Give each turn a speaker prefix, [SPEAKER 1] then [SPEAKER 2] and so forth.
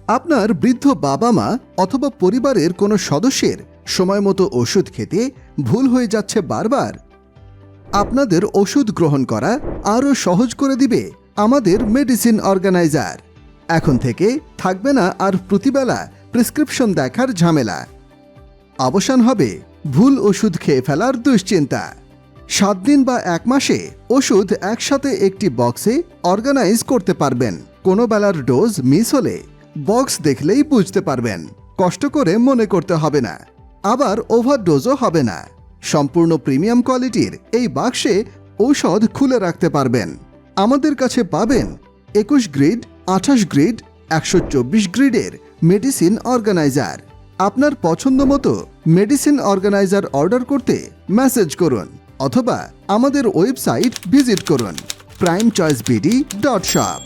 [SPEAKER 1] আপনার বৃদ্ধ বাবা মা অথবা পরিবারের কোনো সদস্যের সময়মতো ওষুধ খেতে ভুল হয়ে যাচ্ছে বারবার। আপনাদের ওষুধ গ্রহণ করা আরও সহজ করে দিবে আমাদের মেডিসিন অর্গানাইজার। এখন থেকে থাকবে না আর প্রতিবেলা প্রেসক্রিপশন দেখার ঝামেলা। অবসান হবে ভুল ওষুধ খেয়ে ফেলার দুশ্চিন্তা। 7 দিন বা 1 মাসে ওষুধ একসাথে একটি বক্সে অর্গানাইজ করতে পারবেন। কোনো বেলার ডোজ মিস হলে বক্স দেখলেই বুঝতে পারবেন। কষ্ট করে মনে করতে হবে না, আবার ওভারডোজও হবে না। সম্পূর্ণ প্রিমিয়াম কোয়ালিটির এই বাক্সে ঔষধ খুলে রাখতে পারবেন। আমাদের কাছে পাবেন 21 গ্রিড, 28 গ্রিড, 124 গ্রিডের মেডিসিন অর্গানাইজার। আপনার পছন্দ মতো মেডিসিন অর্গানাইজার অর্ডার করতে মেসেজ করুন অথবা আমাদের ওয়েবসাইট ভিজিট করুন primechocebd.shop।